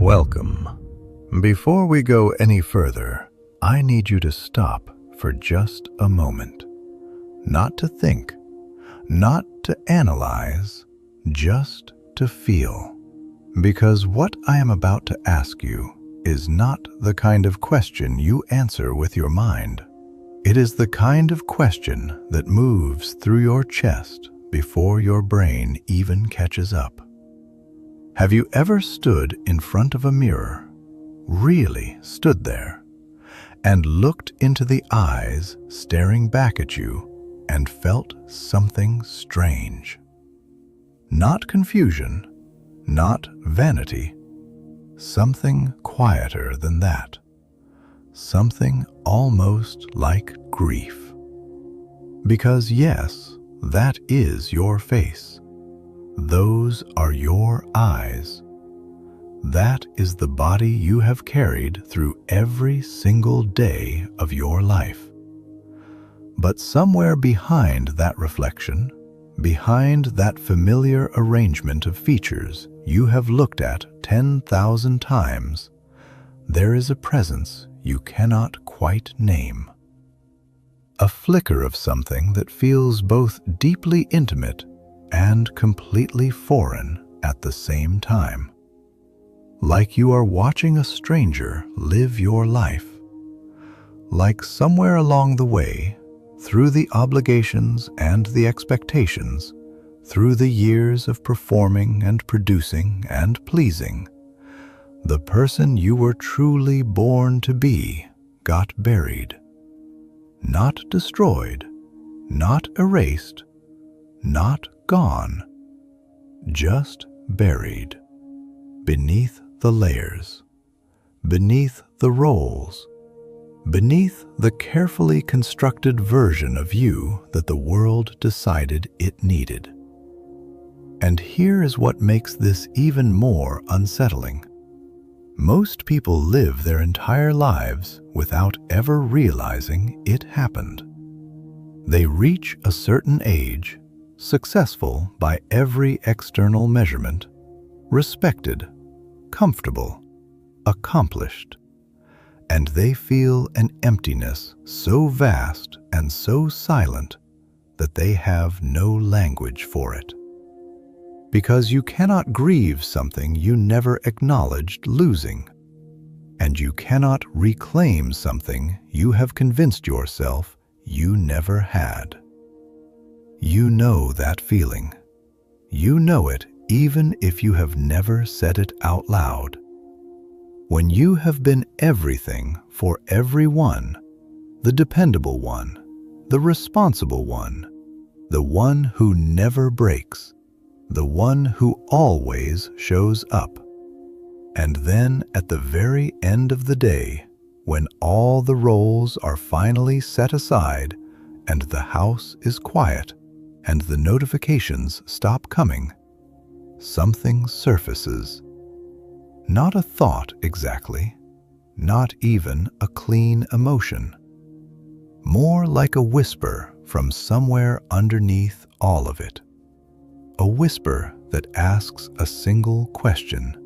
Welcome. Before we go any further, I need you to stop for just a moment. Not to think, not to analyze, just to feel. Because what I am about to ask you is not the kind of question you answer with your mind. It is the kind of question that moves through your chest before your brain even catches up. Have you ever stood in front of a mirror, really stood there, and looked into the eyes staring back at you and felt something strange? Not confusion, not vanity, something quieter than that, something almost like grief. Because yes, that is your face. Those are your eyes. That is the body you have carried through every single day of your life. But somewhere behind that reflection, behind that familiar arrangement of features you have looked at 10,000 times, there is a presence you cannot quite name. A flicker of something that feels both deeply intimate and completely foreign at the same time. Like you are watching a stranger live your life. Like somewhere along the way, through the obligations and the expectations, through the years of performing and producing and pleasing, the person you were truly born to be got buried. Not destroyed, not erased, not gone, just buried, beneath the layers, beneath the roles, beneath the carefully constructed version of you that the world decided it needed. And here is what makes this even more unsettling. Most people live their entire lives without ever realizing it happened. They reach a certain age, successful by every external measurement, respected, comfortable, accomplished, and they feel an emptiness so vast and so silent that they have no language for it. Because you cannot grieve something you never acknowledged losing, and you cannot reclaim something you have convinced yourself you never had. You know that feeling. You know it even if you have never said it out loud. When you have been everything for everyone, the dependable one, the responsible one, the one who never breaks, the one who always shows up. And then at the very end of the day, when all the roles are finally set aside and the house is quiet, and the notifications stop coming, something surfaces. Not a thought exactly, not even a clean emotion. More like a whisper from somewhere underneath all of it. A whisper that asks a single question.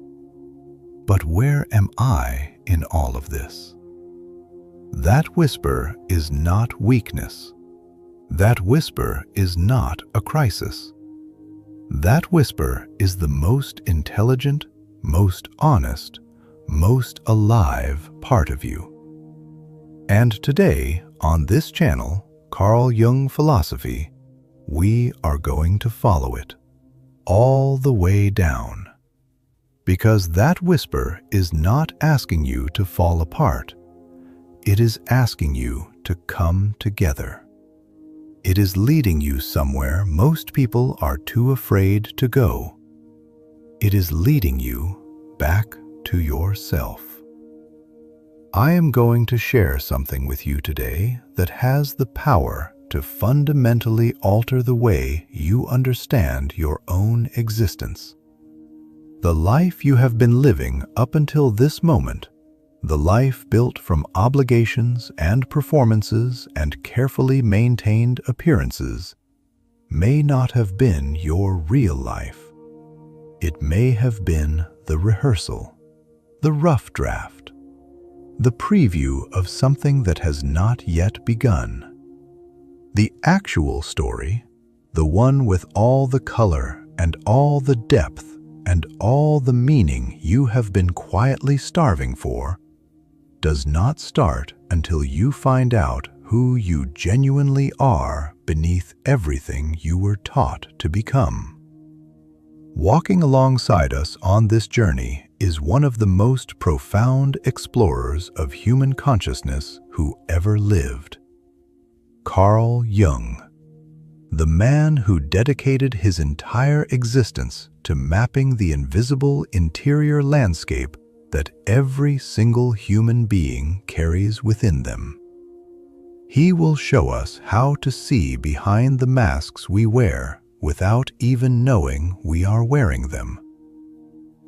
But where am I in all of this? That whisper is not weakness. That whisper is not a crisis. That whisper is the most intelligent, most honest, most alive part of you. And today, on this channel, Carl Jung Philosophy, we are going to follow it, all the way down. Because that whisper is not asking you to fall apart. It is asking you to come together. It is leading you somewhere most people are too afraid to go. It is leading you back to yourself. I am going to share something with you today that has the power to fundamentally alter the way you understand your own existence. The life you have been living up until this moment, the life built from obligations and performances and carefully maintained appearances, may not have been your real life. It may have been the rehearsal, the rough draft, the preview of something that has not yet begun. The actual story, the one with all the color and all the depth and all the meaning you have been quietly starving for, does not start until you find out who you genuinely are beneath everything you were taught to become. Walking alongside us on this journey is one of the most profound explorers of human consciousness who ever lived. Carl Jung, the man who dedicated his entire existence to mapping the invisible interior landscape that every single human being carries within them. He will show us how to see behind the masks we wear without even knowing we are wearing them.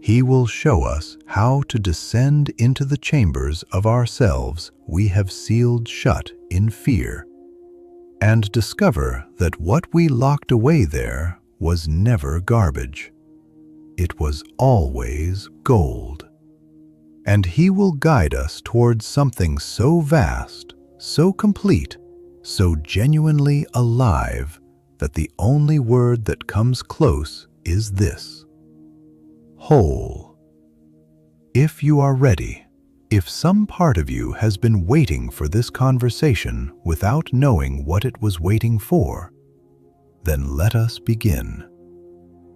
He will show us how to descend into the chambers of ourselves we have sealed shut in fear, and discover that what we locked away there was never garbage. It was always gold. And he will guide us towards something so vast, so complete, so genuinely alive that the only word that comes close is this: whole. If you are ready, if some part of you has been waiting for this conversation without knowing what it was waiting for, then let us begin.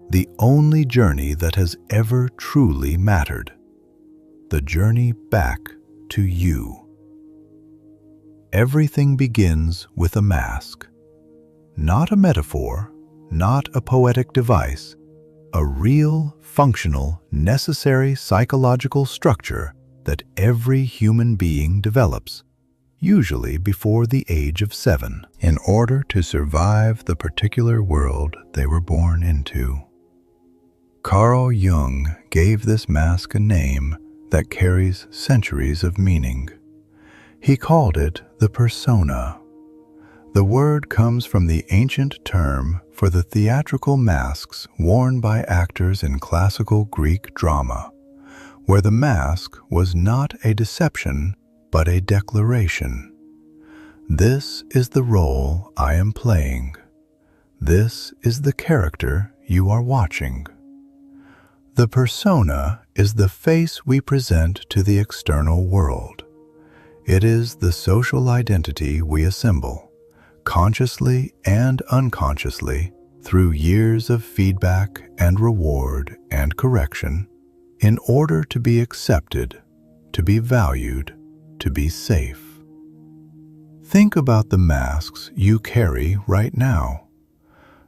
The only journey that has ever truly mattered. The journey back to you. Everything begins with a mask. Not a metaphor, not a poetic device, a real, functional, necessary psychological structure that every human being develops, usually before the age of 7, in order to survive the particular world they were born into. Carl Jung gave this mask a name that carries centuries of meaning. He called it the persona. The word comes from the ancient term for the theatrical masks worn by actors in classical Greek drama, where the mask was not a deception but a declaration. This is the role I am playing. This is the character you are watching. The persona is the face we present to the external world. It is the social identity we assemble, consciously and unconsciously, through years of feedback and reward and correction, in order to be accepted, to be valued, to be safe. Think about the masks you carry right now.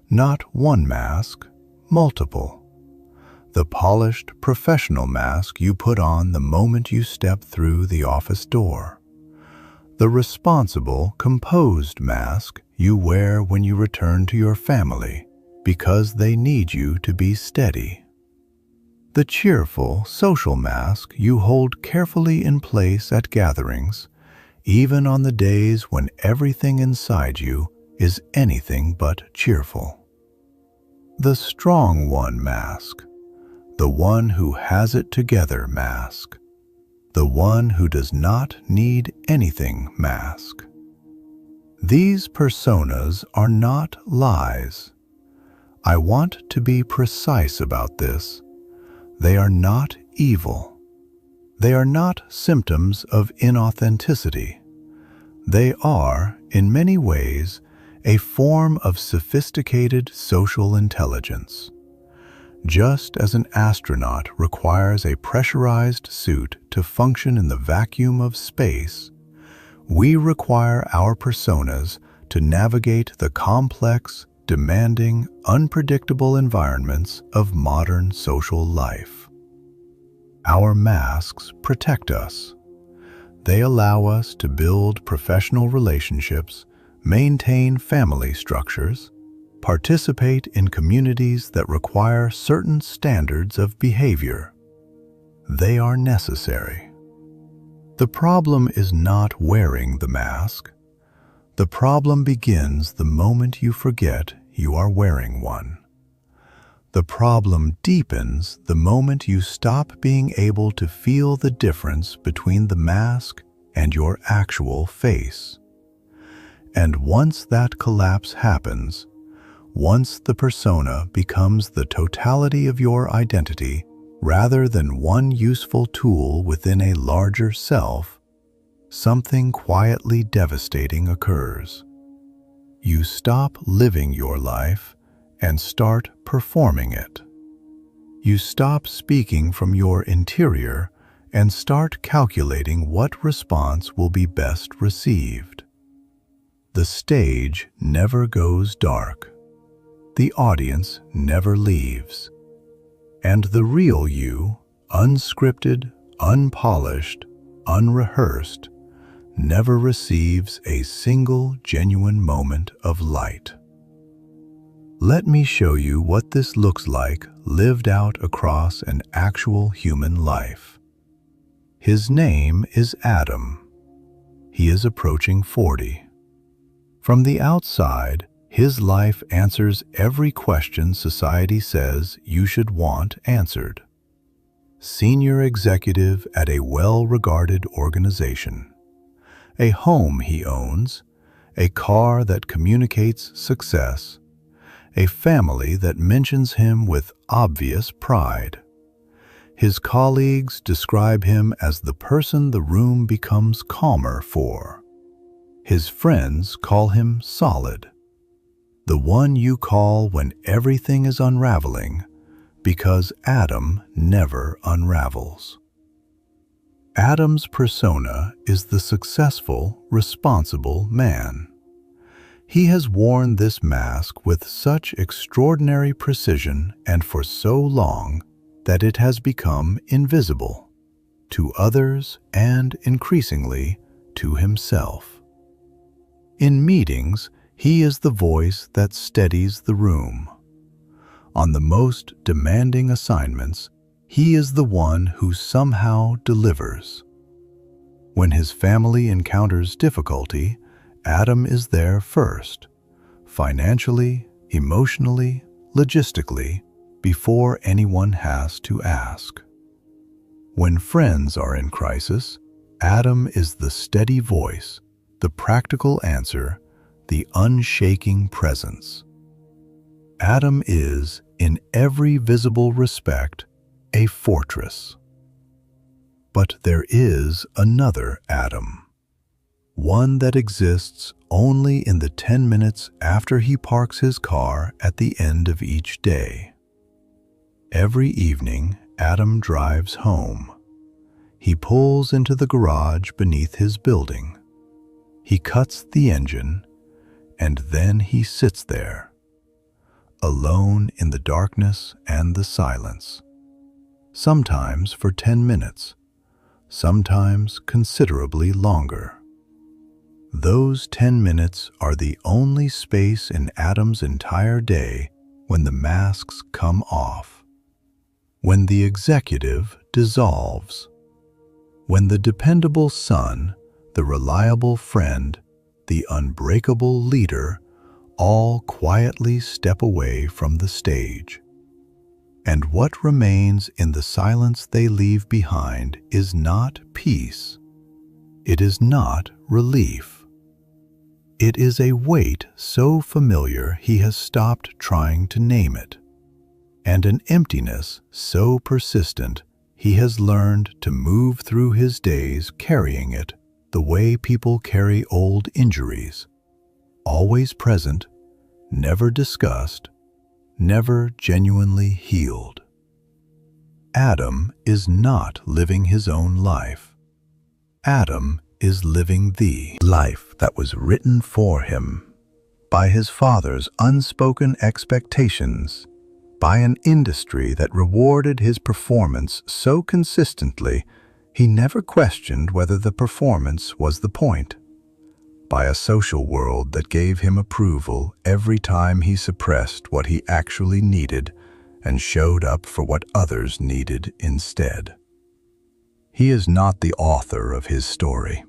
Not one mask, multiple. The polished professional mask you put on the moment you step through the office door. The responsible, composed mask you wear when you return to your family because they need you to be steady. The cheerful, social mask you hold carefully in place at gatherings, even on the days when everything inside you is anything but cheerful. The strong one mask, the one who has it together mask, the one who does not need anything mask. These personas are not lies. I want to be precise about this. They are not evil. They are not symptoms of inauthenticity. They are, in many ways, a form of sophisticated social intelligence. Just as an astronaut requires a pressurized suit to function in the vacuum of space, we require our personas to navigate the complex, demanding, unpredictable environments of modern social life. Our masks protect us. They allow us to build professional relationships, maintain family structures, participate in communities that require certain standards of behavior. They are necessary. The problem is not wearing the mask. The problem begins the moment you forget you are wearing one. The problem deepens the moment you stop being able to feel the difference between the mask and your actual face. And once that collapse happens, once the persona becomes the totality of your identity rather than one useful tool within a larger self, something quietly devastating occurs. You stop living your life and start performing it. You stop speaking from your interior and start calculating what response will be best received. The stage never goes dark. The audience never leaves. And the real you, unscripted, unpolished, unrehearsed, never receives a single genuine moment of light. Let me show you what this looks like lived out across an actual human life. His name is Adam. He is approaching 40. From the outside, his life answers every question society says you should want answered. Senior executive at a well-regarded organization. A home he owns, a car that communicates success, a family that mentions him with obvious pride. His colleagues describe him as the person the room becomes calmer for. His friends call him solid, the one you call when everything is unraveling, because Adam never unravels. Adam's persona is the successful, responsible man. He has worn this mask with such extraordinary precision and for so long that it has become invisible to others and, increasingly, to himself. In meetings, he is the voice that steadies the room. On the most demanding assignments, he is the one who somehow delivers. When his family encounters difficulty, Adam is there first, financially, emotionally, logistically, before anyone has to ask. When friends are in crisis, Adam is the steady voice, the practical answer, the unshaking presence. Adam is, in every visible respect, a fortress. But there is another Adam. One that exists only in the 10 minutes after he parks his car at the end of each day. Every evening, Adam drives home. He pulls into the garage beneath his building. He cuts the engine, and then he sits there, alone in the darkness and the silence, sometimes for 10 minutes, sometimes considerably longer. Those 10 minutes are the only space in Adam's entire day when the masks come off, when the executive dissolves, when the dependable son, the reliable friend, the unbreakable leader all quietly step away from the stage. And what remains in the silence they leave behind is not peace. It is not relief. It is a weight so familiar he has stopped trying to name it, and an emptiness so persistent he has learned to move through his days carrying it the way people carry old injuries, always present, never discussed, never genuinely healed. Adam is not living his own life. Adam is living the life that was written for him by his father's unspoken expectations, by an industry that rewarded his performance so consistently he never questioned whether the performance was the point, by a social world that gave him approval every time he suppressed what he actually needed and showed up for what others needed instead. He is not the author of his story.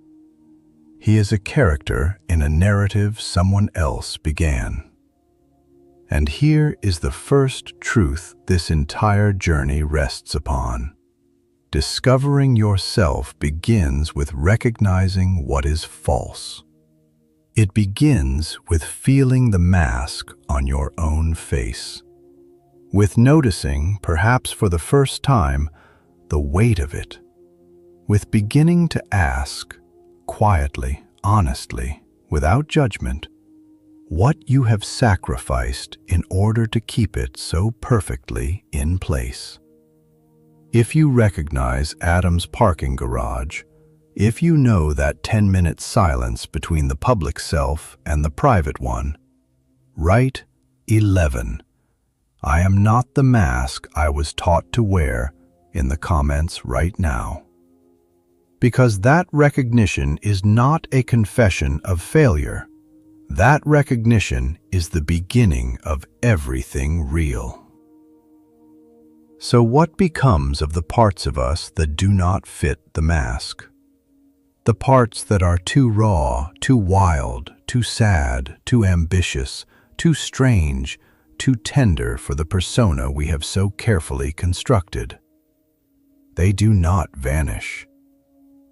He is a character in a narrative someone else began. And here is the first truth this entire journey rests upon. Discovering yourself begins with recognizing what is false. It begins with feeling the mask on your own face, with noticing, perhaps for the first time, the weight of it, with beginning to ask, quietly, honestly, without judgment, what you have sacrificed in order to keep it so perfectly in place. If you recognize Adam's parking garage, if you know that 10-minute silence between the public self and the private one, write 11. I am not the mask I was taught to wear in the comments right now. Because that recognition is not a confession of failure. That recognition is the beginning of everything real. So what becomes of the parts of us that do not fit the mask? The parts that are too raw, too wild, too sad, too ambitious, too strange, too tender for the persona we have so carefully constructed. They do not vanish.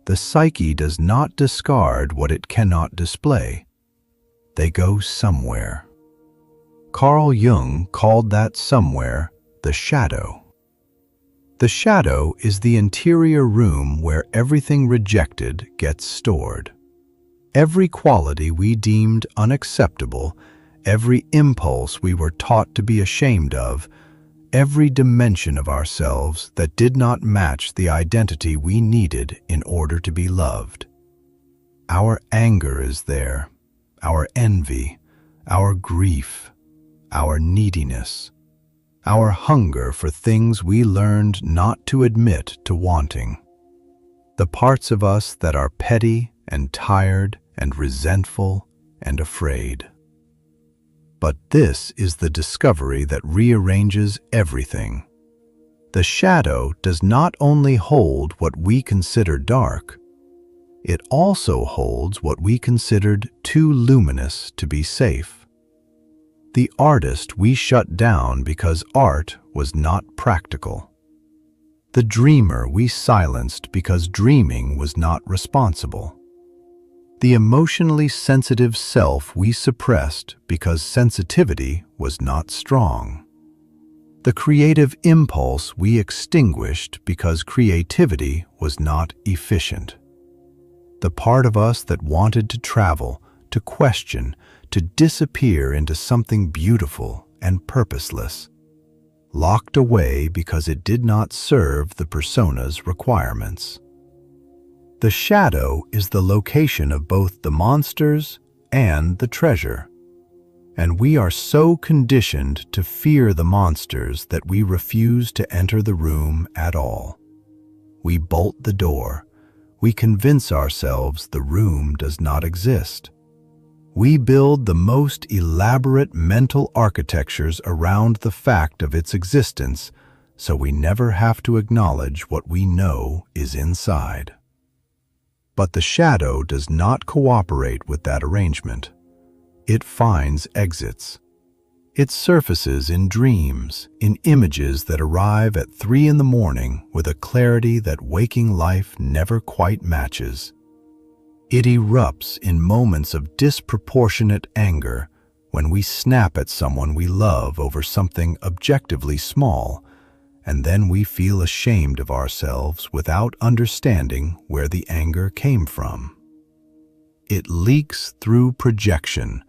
The psyche does not discard what it cannot display. They go somewhere. Carl Jung called that somewhere the shadow. The shadow is the interior room where everything rejected gets stored. Every quality we deemed unacceptable, every impulse we were taught to be ashamed of, every dimension of ourselves that did not match the identity we needed in order to be loved. Our anger is there, our envy, our grief, our neediness, our hunger for things we learned not to admit to wanting. The parts of us that are petty and tired and resentful and afraid. But this is the discovery that rearranges everything. The shadow does not only hold what we consider dark, it also holds what we considered too luminous to be safe. The artist we shut down because art was not practical. The dreamer we silenced because dreaming was not responsible. The emotionally sensitive self we suppressed because sensitivity was not strong. The creative impulse we extinguished because creativity was not efficient. The part of us that wanted to travel, to question, to disappear into something beautiful and purposeless, locked away because it did not serve the persona's requirements. The shadow is the location of both the monsters and the treasure, and we are so conditioned to fear the monsters that we refuse to enter the room at all. We bolt the door. We convince ourselves the room does not exist. We build the most elaborate mental architectures around the fact of its existence, so we never have to acknowledge what we know is inside. But the shadow does not cooperate with that arrangement. It finds exits. It surfaces in dreams, in images that arrive at 3 a.m. with a clarity that waking life never quite matches. It erupts in moments of disproportionate anger when we snap at someone we love over something objectively small, and then we feel ashamed of ourselves without understanding where the anger came from. It leaks through projection.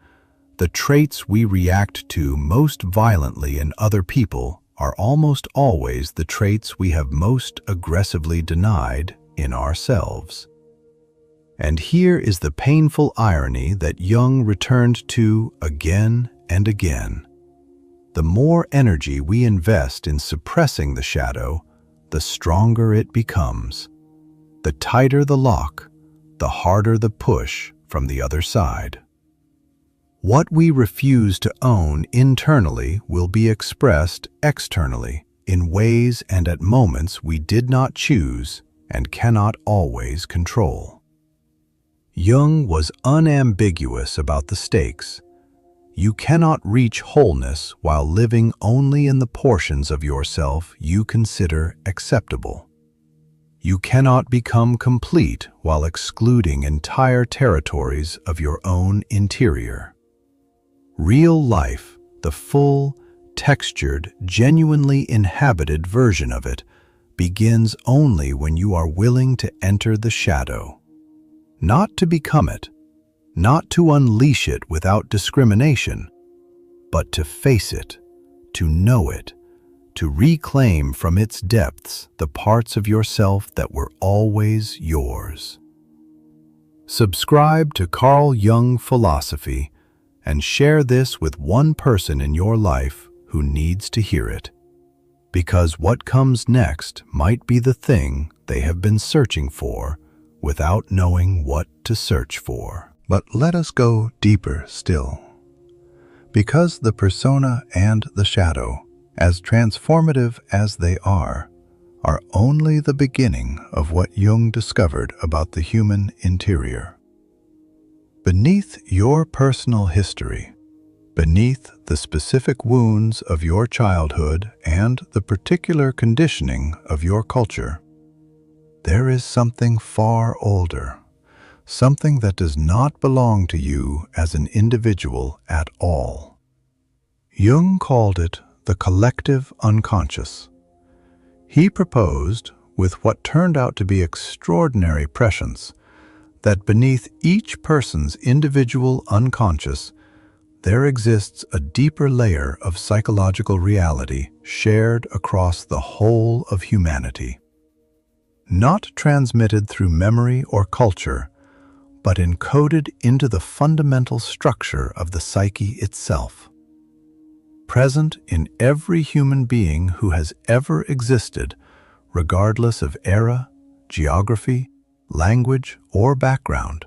The traits we react to most violently in other people are almost always the traits we have most aggressively denied in ourselves. And here is the painful irony that Jung returned to again and again. The more energy we invest in suppressing the shadow, the stronger it becomes. The tighter the lock, the harder the push from the other side. What we refuse to own internally will be expressed externally in ways and at moments we did not choose and cannot always control. Jung was unambiguous about the stakes. You cannot reach wholeness while living only in the portions of yourself you consider acceptable. You cannot become complete while excluding entire territories of your own interior. Real life, the full, textured, genuinely inhabited version of it, begins only when you are willing to enter the shadow. Not to become it, not to unleash it without discrimination, but to face it, to know it, to reclaim from its depths the parts of yourself that were always yours. Subscribe to Carl Jung philosophy and share this with one person in your life who needs to hear it. Because what comes next might be the thing they have been searching for without knowing what to search for. But let us go deeper still. Because the persona and the shadow, as transformative as they are only the beginning of what Jung discovered about the human interior. Beneath your personal history, beneath the specific wounds of your childhood and the particular conditioning of your culture, there is something far older, something that does not belong to you as an individual at all. Jung called it the collective unconscious. He proposed, with what turned out to be extraordinary prescience, that beneath each person's individual unconscious, there exists a deeper layer of psychological reality shared across the whole of humanity. Not transmitted through memory or culture, but encoded into the fundamental structure of the psyche itself. Present in every human being who has ever existed, regardless of era, geography, language, or background.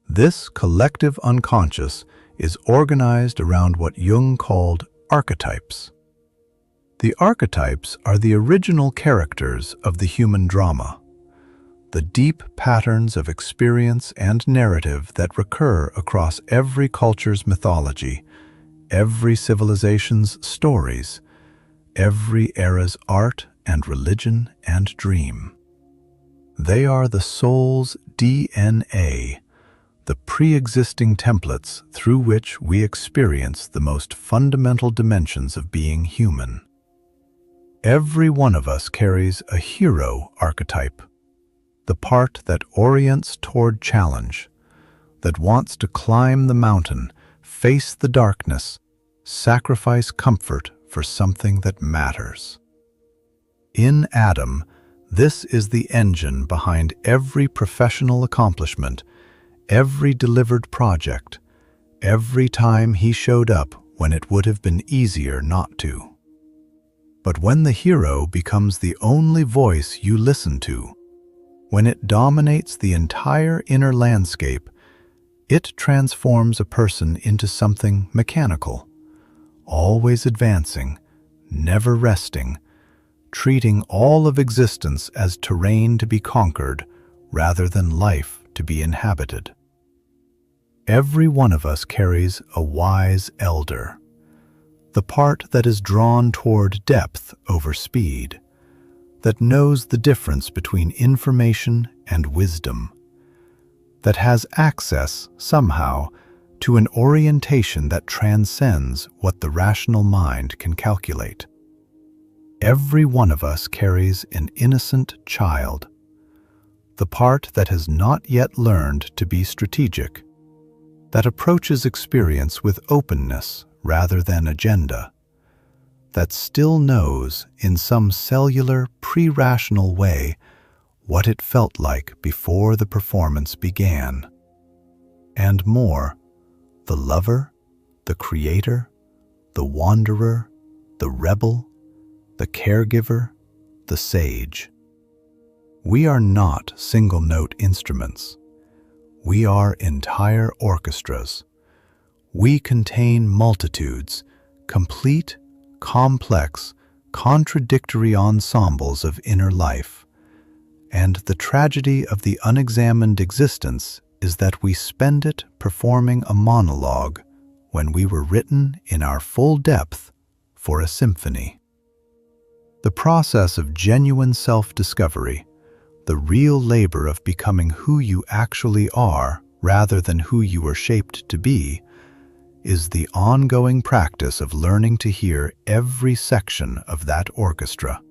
This collective unconscious is organized around what Jung called archetypes. The archetypes are the original characters of the human drama, the deep patterns of experience and narrative that recur across every culture's mythology, every civilization's stories, every era's art and religion and dream. They are the soul's DNA, the pre-existing templates through which we experience the most fundamental dimensions of being human. Every one of us carries a hero archetype, the part that orients toward challenge, that wants to climb the mountain, face the darkness, sacrifice comfort for something that matters. In Adam, this is the engine behind every professional accomplishment, every delivered project, every time he showed up when it would have been easier not to. But when the hero becomes the only voice you listen to, when it dominates the entire inner landscape, it transforms a person into something mechanical, always advancing, never resting, treating all of existence as terrain to be conquered rather than life to be inhabited. Every one of us carries a wise elder, the part that is drawn toward depth over speed, that knows the difference between information and wisdom, that has access, somehow, to an orientation that transcends what the rational mind can calculate. Every one of us carries an innocent child, the part that has not yet learned to be strategic, that approaches experience with openness rather than agenda, that still knows in some cellular, pre-rational way what it felt like before the performance began. And more, the lover, the creator, the wanderer, the rebel, the caregiver, the sage. We are not single-note instruments. We are entire orchestras. We contain multitudes, complete, complex, contradictory ensembles of inner life. And the tragedy of the unexamined existence is that we spend it performing a monologue when we were written in our full depth for a symphony. The process of genuine self-discovery, the real labor of becoming who you actually are rather than who you were shaped to be, is the ongoing practice of learning to hear every section of that orchestra,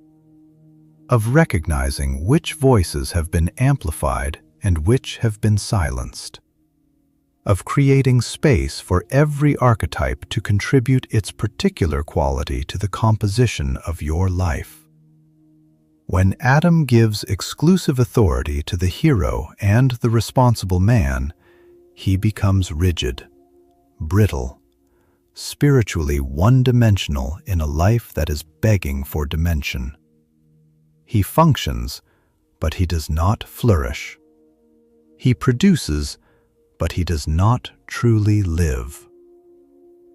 of recognizing which voices have been amplified and which have been silenced, of creating space for every archetype to contribute its particular quality to the composition of your life. When Adam gives exclusive authority to the hero and the responsible man, he becomes rigid, brittle, spiritually one-dimensional in a life that is begging for dimension. He functions, but he does not flourish. He produces, but he does not truly live.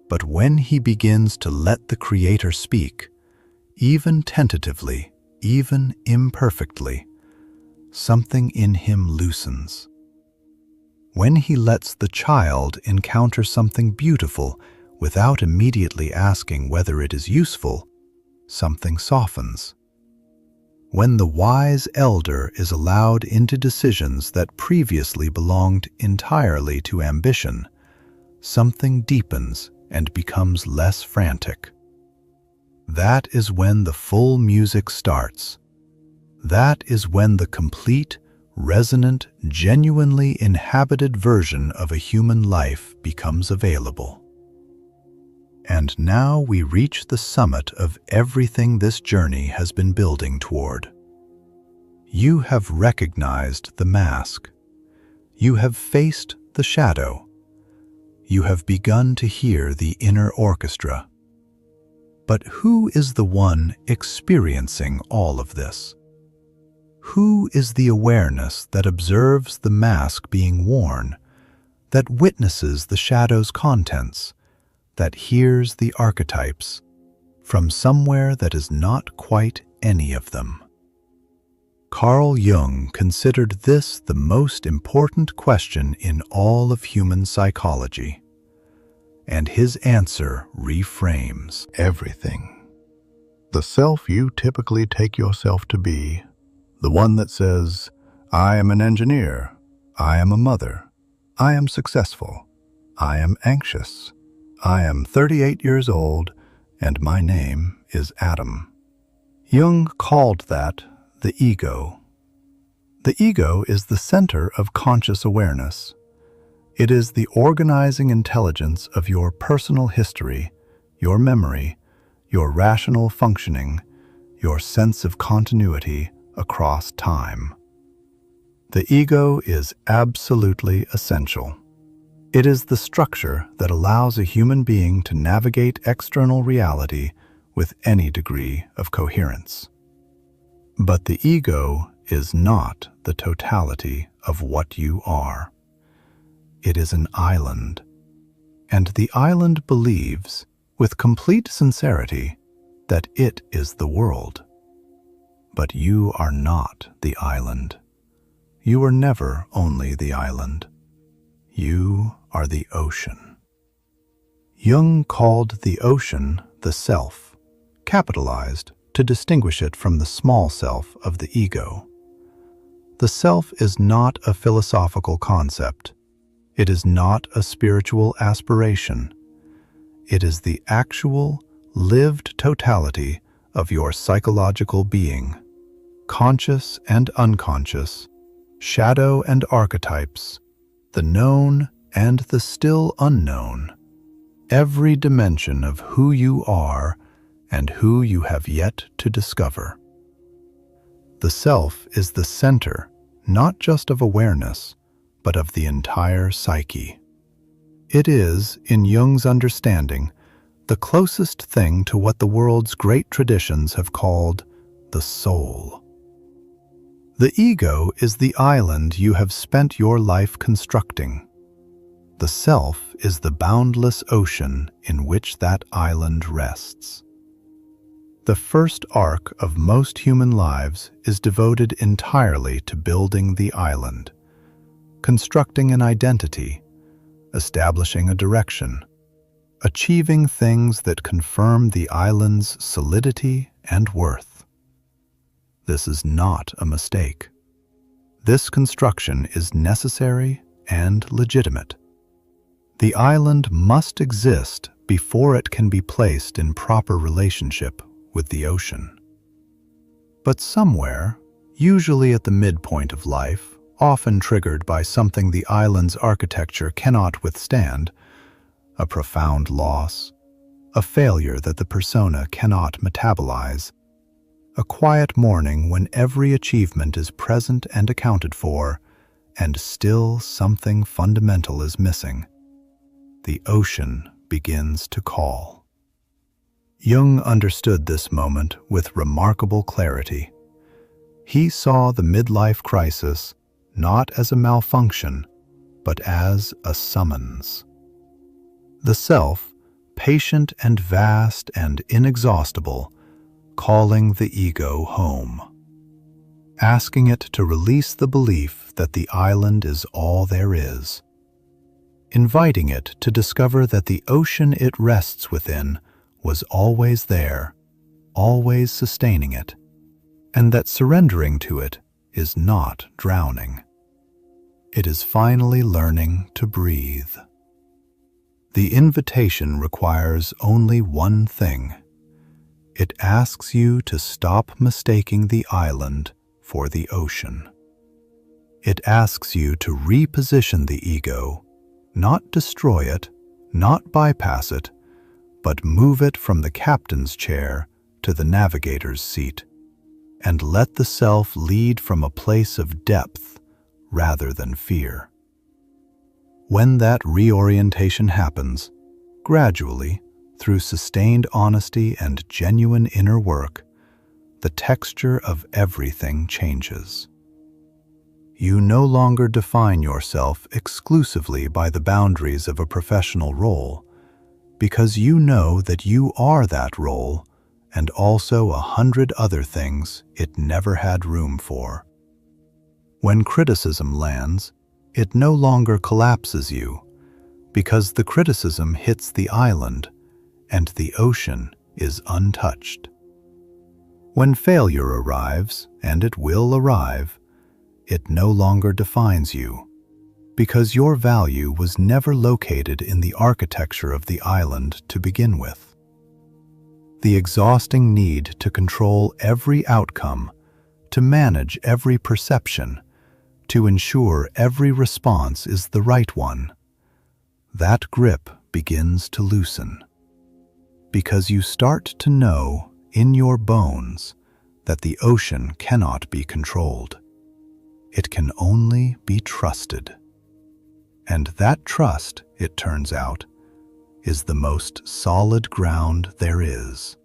But when he begins to let the Creator speak, even tentatively, even imperfectly, something in him loosens. When he lets the child encounter something beautiful without immediately asking whether it is useful, something softens. When the wise elder is allowed into decisions that previously belonged entirely to ambition, something deepens and becomes less frantic. That is when the full music starts. That is when the complete, resonant, genuinely inhabited version of a human life becomes available. And now we reach the summit of everything this journey has been building toward. You have recognized the mask. You have faced the shadow. You have begun to hear the inner orchestra. But who is the one experiencing all of this? Who is the awareness that observes the mask being worn, that witnesses the shadow's contents, that hears the archetypes from somewhere that is not quite any of them? Carl Jung considered this the most important question in all of human psychology, and his answer reframes everything. The self you typically take yourself to be, the one that says, I am an engineer, I am a mother, I am successful, I am anxious, I am 38 years old, and my name is Adam. Jung called that the ego. The ego is the center of conscious awareness. It is the organizing intelligence of your personal history, your memory, your rational functioning, your sense of continuity across time. The ego is absolutely essential. It is the structure that allows a human being to navigate external reality with any degree of coherence. But the ego is not the totality of what you are. It is an island, and the island believes, with complete sincerity, that it is the world. But you are not the island. You were never only the island. You are the ocean. Jung called the ocean the self, capitalized to distinguish it from the small self of the ego. The self is not a philosophical concept. It is not a spiritual aspiration. It is the actual, lived totality of your psychological being, conscious and unconscious, shadow and archetypes, the known and the still unknown, every dimension of who you are and who you have yet to discover. The self is the center, not just of awareness, but of the entire psyche. It is, in Jung's understanding, the closest thing to what the world's great traditions have called the soul. The ego is the island you have spent your life constructing. The self is the boundless ocean in which that island rests. The first arc of most human lives is devoted entirely to building the island, constructing an identity, establishing a direction, achieving things that confirm the island's solidity and worth. This is not a mistake. This construction is necessary and legitimate. The island must exist before it can be placed in proper relationship with the ocean. But somewhere, usually at the midpoint of life, often triggered by something the island's architecture cannot withstand, a profound loss, a failure that the persona cannot metabolize, a quiet morning when every achievement is present and accounted for, and still something fundamental is missing. The ocean begins to call. Jung understood this moment with remarkable clarity. He saw the midlife crisis not as a malfunction, but as a summons. The self, patient and vast and inexhaustible, calling the ego home, asking it to release the belief that the island is all there is, inviting it to discover that the ocean it rests within was always there, always sustaining it, and that surrendering to it is not drowning. It is finally learning to breathe. The invitation requires only one thing. It asks you to stop mistaking the island for the ocean. It asks you to reposition the ego, not destroy it, not bypass it, but move it from the captain's chair to the navigator's seat, and let the self lead from a place of depth rather than fear. When that reorientation happens, gradually, through sustained honesty and genuine inner work, the texture of everything changes. You no longer define yourself exclusively by the boundaries of a professional role, because you know that you are that role and also 100 other things it never had room for. When criticism lands, it no longer collapses you, because the criticism hits the island and the ocean is untouched. When failure arrives, and it will arrive, it no longer defines you, because your value was never located in the architecture of the island to begin with. The exhausting need to control every outcome, to manage every perception, to ensure every response is the right one, that grip begins to loosen, because you start to know in your bones that the ocean cannot be controlled. It can only be trusted. And that trust, it turns out, is the most solid ground there is.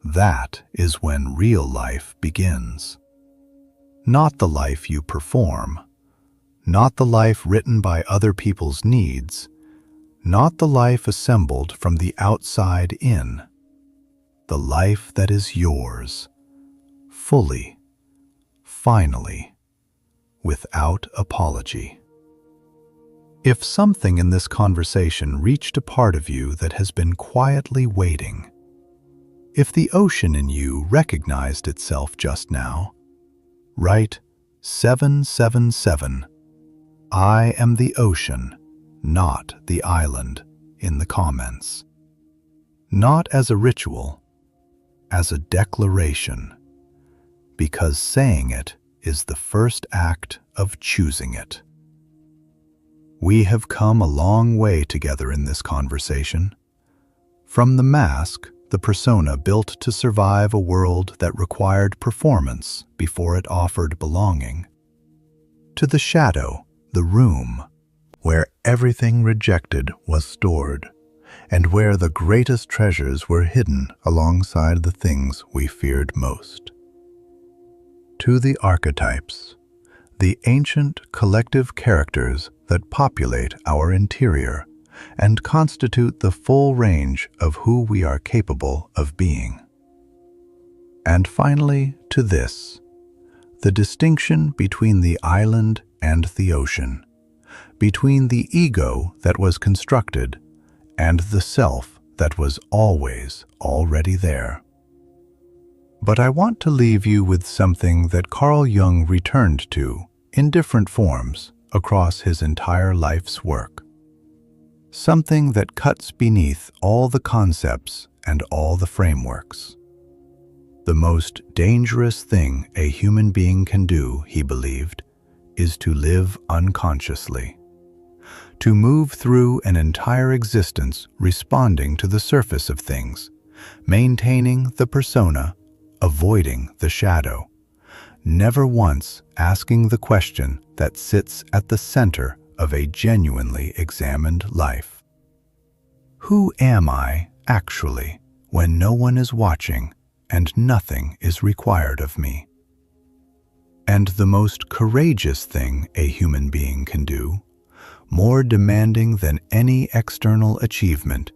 That is when real life begins. Not the life you perform, not the life written by other people's needs, not the life assembled from the outside in, the life that is yours, fully, finally, without apology. If something in this conversation reached a part of you that has been quietly waiting, if the ocean in you recognized itself just now, write 777, I am the ocean, not the island, in the comments. Not as a ritual, as a declaration, because saying it is the first act of choosing it. We have come a long way together in this conversation. From the mask, the persona built to survive a world that required performance before it offered belonging, to the shadow, the room, where everything rejected was stored, and where the greatest treasures were hidden alongside the things we feared most. To the archetypes, the ancient collective characters that populate our interior and constitute the full range of who we are capable of being. And finally, to this, the distinction between the island and the ocean, between the ego that was constructed and the self that was always already there. But I want to leave you with something that Carl Jung returned to in different forms across his entire life's work. Something that cuts beneath all the concepts and all the frameworks. The most dangerous thing a human being can do, he believed, is to live unconsciously. To move through an entire existence responding to the surface of things, maintaining the persona, avoiding the shadow, never once asking the question that sits at the center of a genuinely examined life. Who am I, actually, when no one is watching and nothing is required of me? And the most courageous thing a human being can do, more demanding than any external achievement,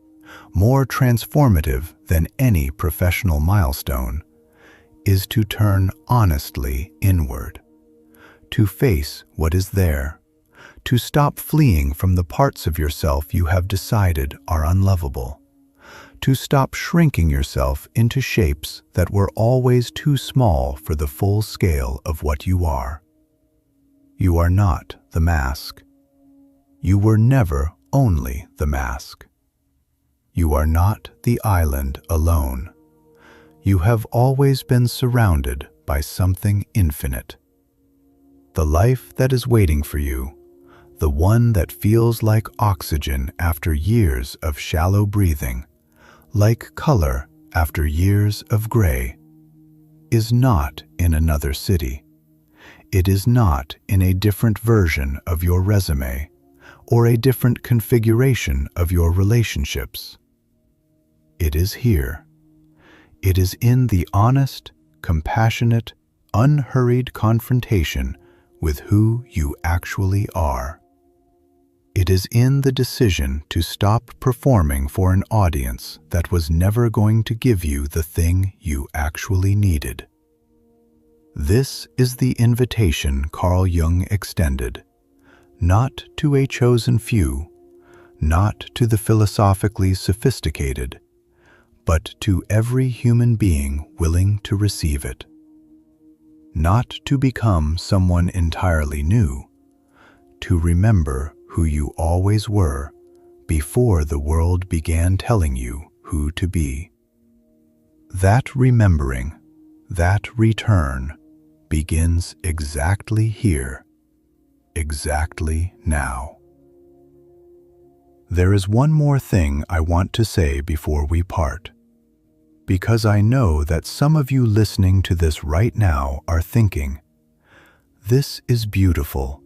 more transformative than any professional milestone, is to turn honestly inward, to face what is there, to stop fleeing from the parts of yourself you have decided are unlovable, to stop shrinking yourself into shapes that were always too small for the full scale of what you are. You are not the mask. You were never only the mask. You are not the island alone. You have always been surrounded by something infinite. The life that is waiting for you, the one that feels like oxygen after years of shallow breathing, like color after years of gray, is not in another city. It is not in a different version of your resume or a different configuration of your relationships. It is here. It is in the honest, compassionate, unhurried confrontation with who you actually are. It is in the decision to stop performing for an audience that was never going to give you the thing you actually needed. This is the invitation Carl Jung extended, not to a chosen few, not to the philosophically sophisticated, but to every human being willing to receive it. Not to become someone entirely new, to remember who you always were before the world began telling you who to be. That remembering, that return, begins exactly here, exactly now. There is one more thing I want to say before we part, because I know that some of you listening to this right now are thinking, "This is beautiful,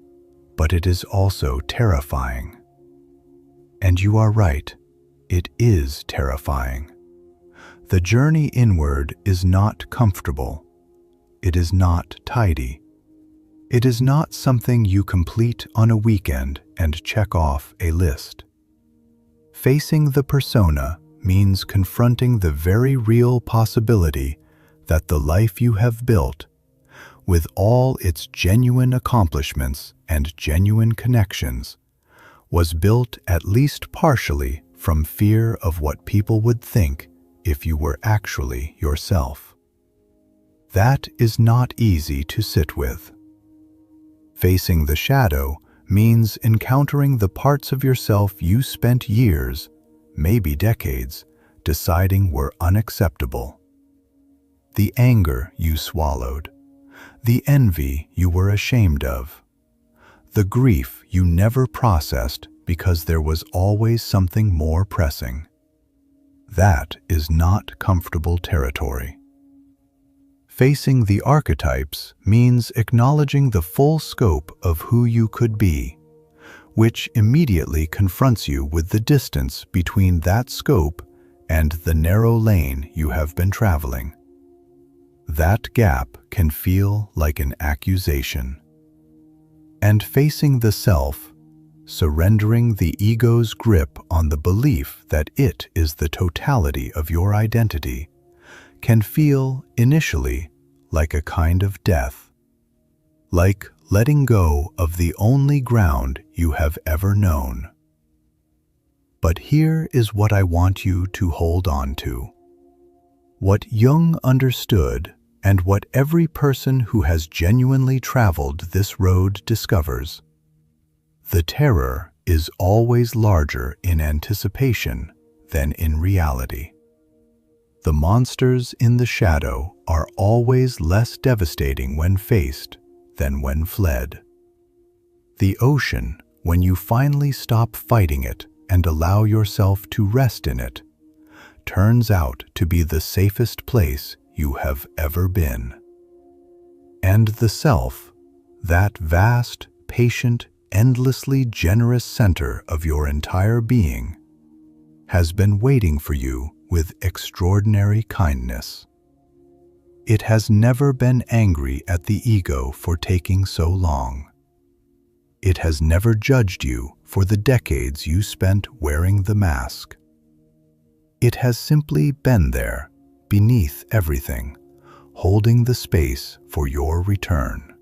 but it is also terrifying." And you are right, it is terrifying. The journey inward is not comfortable. It is not tidy. It is not something you complete on a weekend and check off a list. Facing the persona means confronting the very real possibility that the life you have built, with all its genuine accomplishments and genuine connections, was built at least partially from fear of what people would think if you were actually yourself. That is not easy to sit with. Facing the shadow means encountering the parts of yourself you spent years, maybe decades, deciding were unacceptable. The anger you swallowed, the envy you were ashamed of, the grief you never processed because there was always something more pressing. That is not comfortable territory. Facing the archetypes means acknowledging the full scope of who you could be, which immediately confronts you with the distance between that scope and the narrow lane you have been traveling. That gap can feel like an accusation. And facing the self, surrendering the ego's grip on the belief that it is the totality of your identity, can feel, initially, like a kind of death, like letting go of the only ground you have ever known. But here is what I want you to hold on to. What Jung understood, and what every person who has genuinely traveled this road discovers: the terror is always larger in anticipation than in reality. The monsters in the shadow are always less devastating when faced than when fled. The ocean, when you finally stop fighting it and allow yourself to rest in it, turns out to be the safest place you have ever been. And the self, that vast, patient, endlessly generous center of your entire being, has been waiting for you with extraordinary kindness. It has never been angry at the ego for taking so long. It has never judged you for the decades you spent wearing the mask. It has simply been there, beneath everything, holding the space for your return.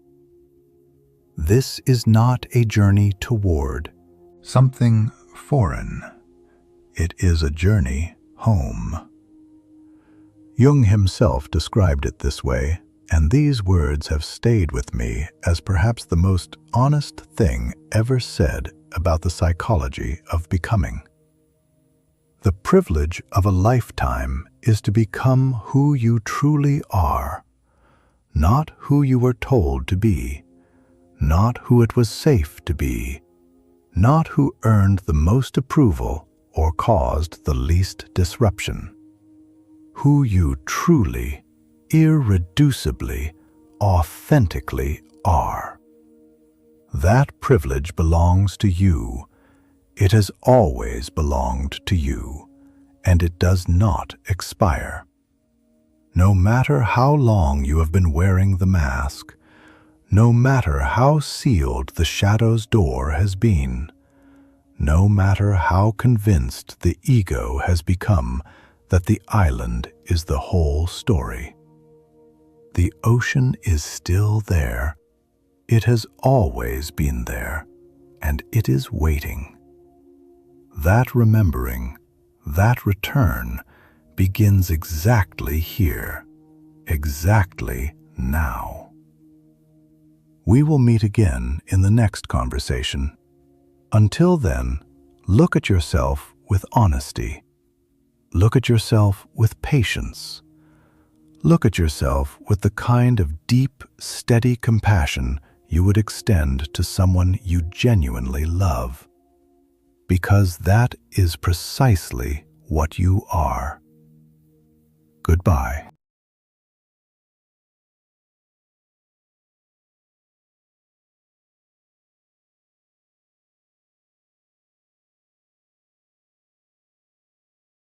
This is not a journey toward something foreign. It is a journey home. Jung himself described it this way, and these words have stayed with me as perhaps the most honest thing ever said about the psychology of becoming. The privilege of a lifetime is to become who you truly are, not who you were told to be, not who it was safe to be, not who earned the most approval or caused the least disruption. Who you truly, irreducibly, authentically are. That privilege belongs to you. It has always belonged to you, and it does not expire. No matter how long you have been wearing the mask, no matter how sealed the shadow's door has been, no matter how convinced the ego has become that the island is the whole story, the ocean is still there. It has always been there, and it is waiting. That remembering, that return, begins exactly here, exactly now. We will meet again in the next conversation. Until then, look at yourself with honesty. Look at yourself with patience. Look at yourself with the kind of deep, steady compassion you would extend to someone you genuinely love. Because that is precisely what you are. Goodbye.